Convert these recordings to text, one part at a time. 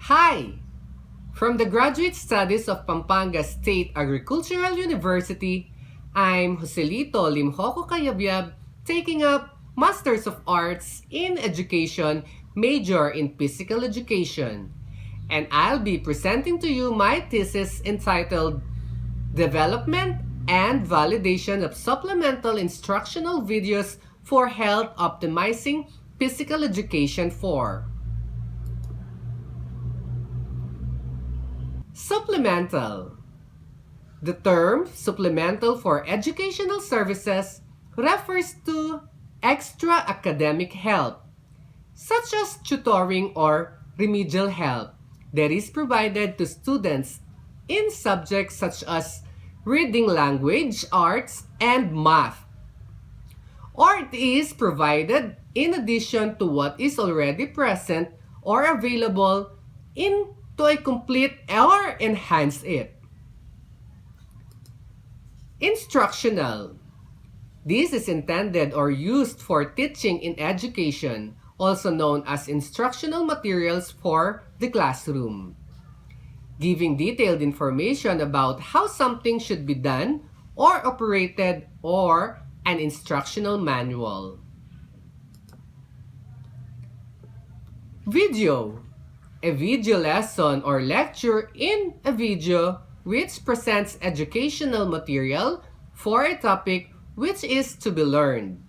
Hi! From the Graduate Studies of Pampanga State Agricultural University, I'm Joselito Kayabyab, taking up Masters of Arts in Education, major in Physical Education. And I'll be presenting to you my thesis entitled Development and Validation of Supplemental Instructional Videos for Health Optimizing Physical Education 4. Supplemental. The term supplemental for educational services refers to extra academic help, such as tutoring or remedial help, that is provided to students in subjects such as reading language, arts, and math. Or it is provided in addition to what is already present or available to a complete or enhance it. Instructional. This is intended or used for teaching in education, also known as instructional materials for the classroom. Giving detailed information about how something should be done or operated, or an instructional manual. Video. A video lesson or lecture in a video which presents educational material for a topic which is to be learned.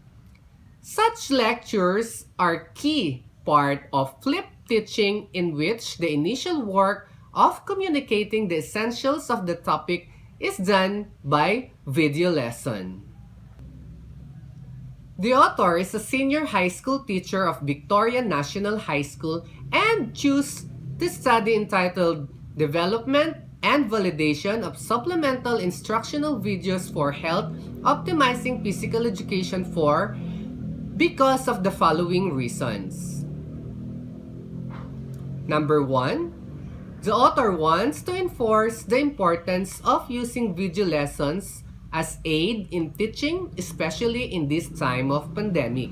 Such lectures are key part of flipped teaching, in which the initial work of communicating the essentials of the topic is done by video lesson. The author is a senior high school teacher of Victoria National High School and chose the study entitled Development and Validation of Supplemental Instructional Videos for Health Optimizing Physical Education 4 because of the following reasons. Number 1, the author wants to enforce the importance of using video lessons as aid in teaching, especially in this time of pandemic.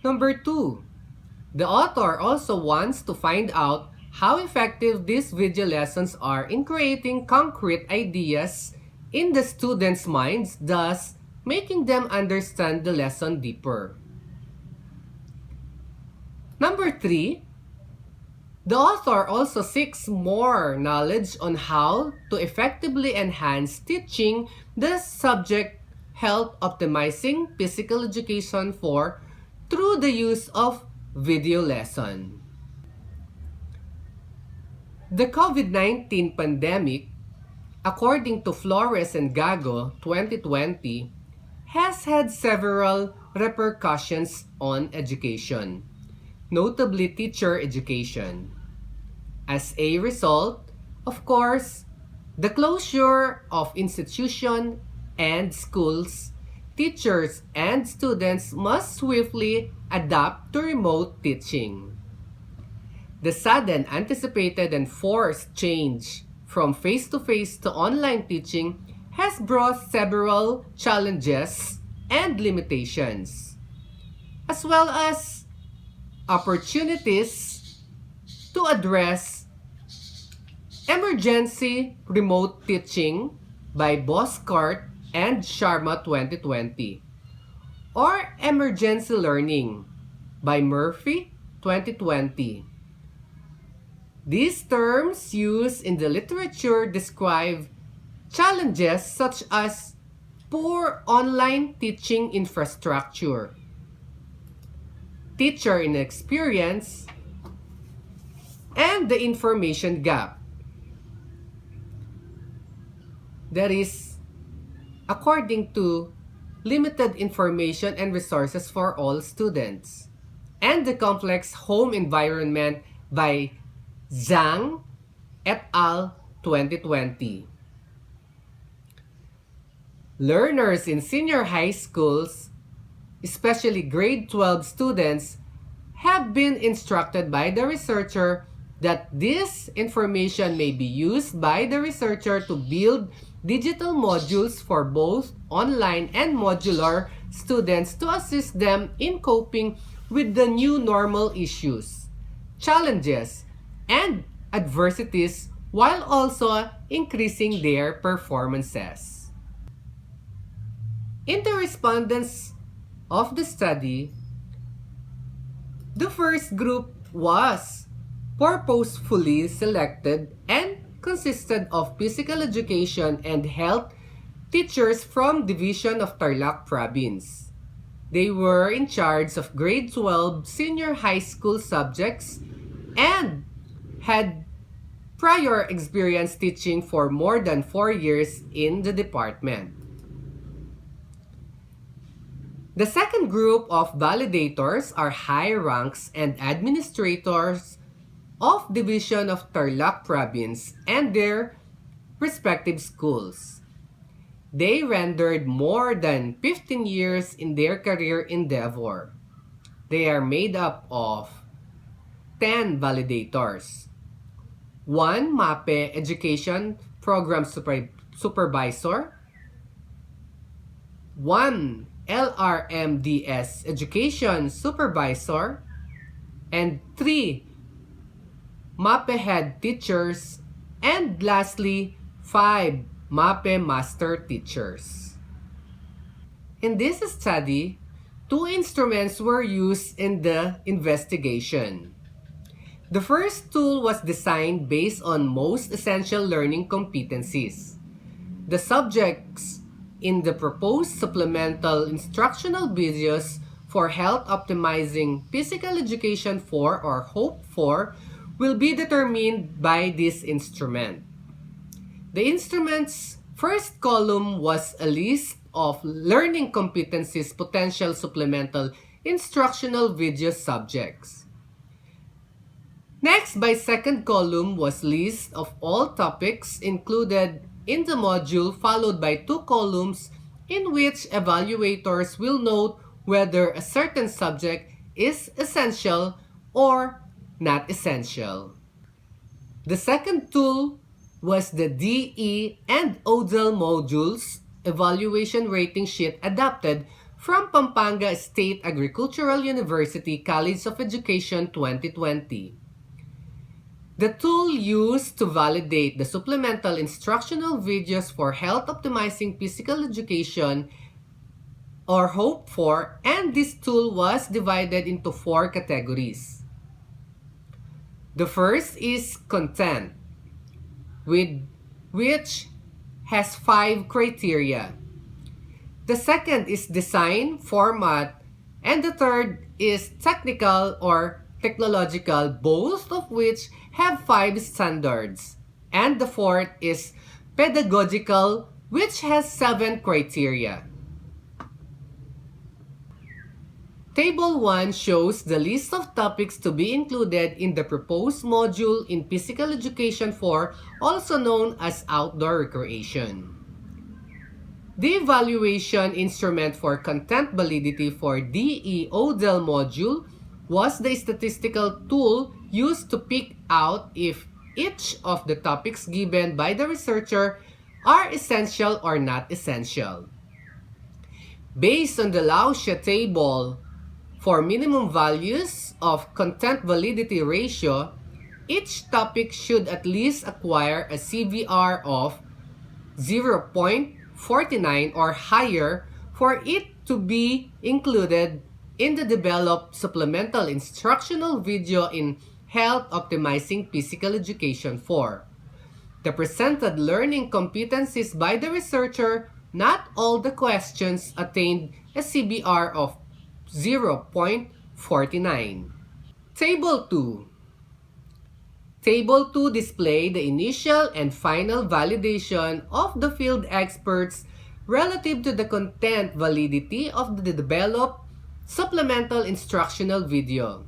Number 2, the author also wants to find out how effective these video lessons are in creating concrete ideas in the students' minds, thus making them understand the lesson deeper. Number 3, the author also seeks more knowledge on how to effectively enhance teaching the subject Health Optimizing Physical Education 4 through the use of video lesson. The COVID-19 pandemic, according to Flores and Gago 2020, has had several repercussions on education, notably teacher education. As a result, of course, the closure of institutions and schools, teachers and students must swiftly adapt to remote teaching. The sudden, anticipated, and forced change from face-to-face to online teaching has brought several challenges and limitations, as well as opportunities to address emergency remote teaching by Boscart and Sharma 2020, or emergency learning by Murphy 2020. These terms used in the literature describe challenges such as poor online teaching infrastructure, teacher inexperience, and the information gap. That is, according to limited information and resources for all students, and the complex home environment by Zhang et al. 2020. Learners in senior high schools, especially grade 12 students, have been instructed by the researcher that this information may be used by the researcher to build digital modules for both online and modular students to assist them in coping with the new normal issues. challenges, and adversities while also increasing their performances. In the respondents of the study, the first group was purposefully selected and consisted of physical education and health teachers from Division of Tarlac Province. They were in charge of grade 12 senior high school subjects and had prior experience teaching for more than 4 years in the department. The second group of validators are high ranks and administrators of Division of Tarlac Province and their respective schools. They rendered more than 15 years in their career endeavor. They are made up of 10 validators, 1 MAPE Education Program Supervisor, 1 LRMDS Education Supervisor, and 3 MAPE Head Teachers, and lastly, 5 MAPE Master Teachers. In this study, 2 instruments were used in the investigation. The first tool was designed based on most essential learning competencies. The subjects in the proposed supplemental instructional videos for health optimizing physical education for or hope for will be determined by this instrument. The instrument's first column was a list of learning competencies potential supplemental instructional video subjects. Next, by second column was list of all topics included in the module, followed by 2 columns in which evaluators will note whether a certain subject is essential or not essential. The second tool was the DE and ODEL modules evaluation rating sheet adapted from Pampanga State Agricultural University College of Education 2020. The tool used to validate the supplemental instructional videos for health optimizing physical education or hope for, and this tool was divided into 4 categories. The first is content, which has 5 criteria. The second is design, format, and the third is technical or technological, both of which have 5 standards. And the fourth is pedagogical, which has 7 criteria. Table 1 shows the list of topics to be included in the proposed module in Physical Education 4, also known as Outdoor Recreation. The evaluation instrument for content validity for DE-ODEL module was the statistical tool used to pick out if each of the topics given by the researcher are essential or not essential. Based on the Lausche table for minimum values of content validity ratio, each topic should at least acquire a CVR of 0.49 or higher for it to be included in the developed supplemental instructional video in Health Optimizing Physical Education 4. The presented learning competencies by the researcher, not all the questions attained a CBR of 0.49. Table 2. Table 2 display the initial and final validation of the field experts relative to the content validity of the developed supplemental instructional video.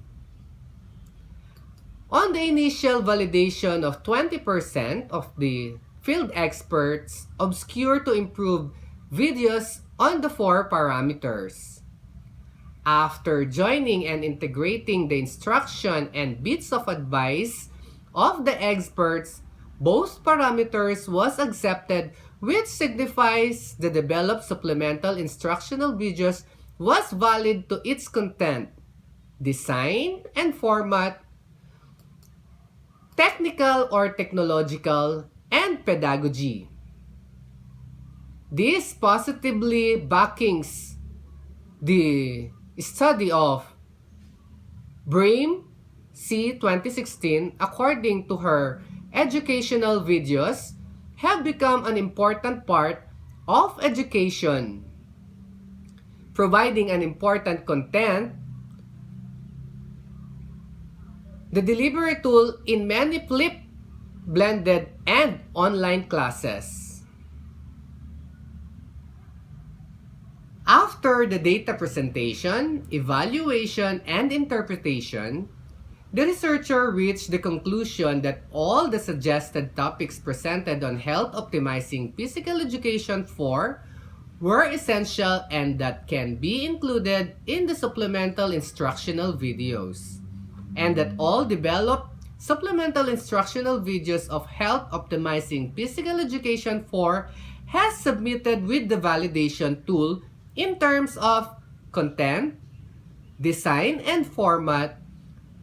On the initial validation of 20% of the field experts obscure to improve videos on the 4 parameters. After joining and integrating the instruction and bits of advice of the experts, both parameters was accepted, which signifies the developed supplemental instructional videos was valid to its content, design, and format, technical or technological, and pedagogy. This positively backings the study of Brame C. 2016, according to her, educational videos have become an important part of education, providing an important content, the delivery tool in many flipped, blended, and online classes. After the data presentation, evaluation, and interpretation, the researcher reached the conclusion that all the suggested topics presented on health optimizing physical education 4 were essential and that can be included in the supplemental instructional videos, and that all developed supplemental instructional videos of health optimizing physical education 4 has submitted with the validation tool in terms of content, design and format,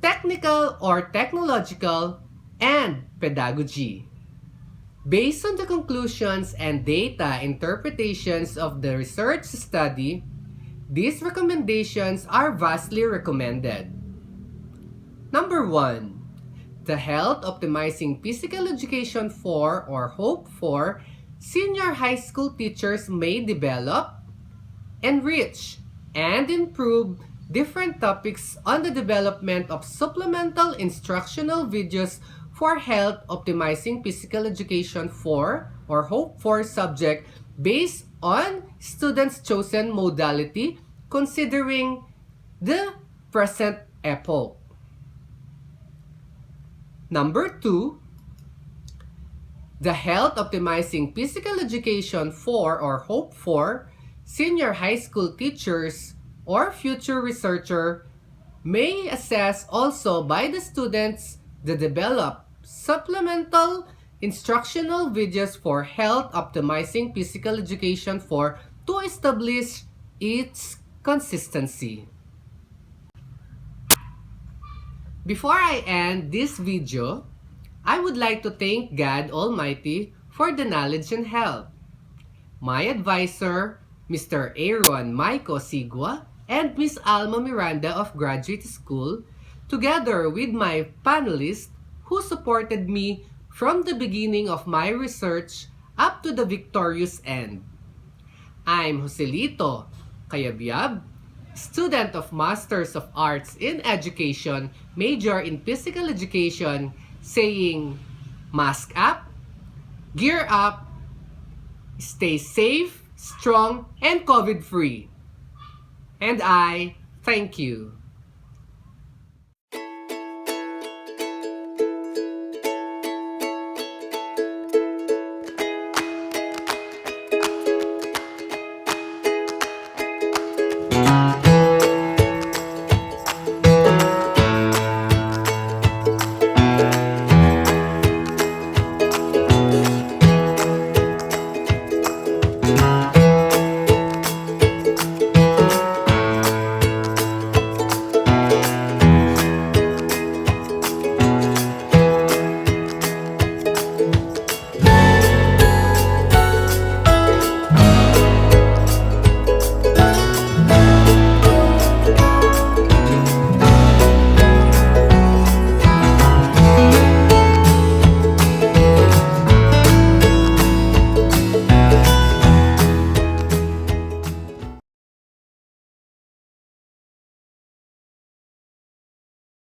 technical or technological, and pedagogy. Based on the conclusions and data interpretations of the research study, these recommendations are vastly recommended. Number 1. The Health Optimizing Physical Education 4 or HOPE 4 senior high school teachers may develop, enrich, and improve different topics on the development of supplemental instructional videos for health optimizing physical education 4 or HOPE 4 subject based on students' chosen modality considering the present epoch. Number 2, the Health Optimizing Physical Education 4 or HOPE 4 senior high school teachers or future researcher may assess also by the students the developed supplemental instructional videos for health optimizing physical education 4 to establish its consistency. Before I end this video, I would like to thank God Almighty for the knowledge and help. My advisor, Mr. Aaron Maiko Sigua, and Miss Alma Miranda of Graduate School, together with my panelists who supported me from the beginning of my research up to the victorious end. I'm Joselito, Cayabyab, student of Masters of Arts in Education, major in Physical Education, saying, mask up, gear up, stay safe, strong, and COVID-free. And I thank you.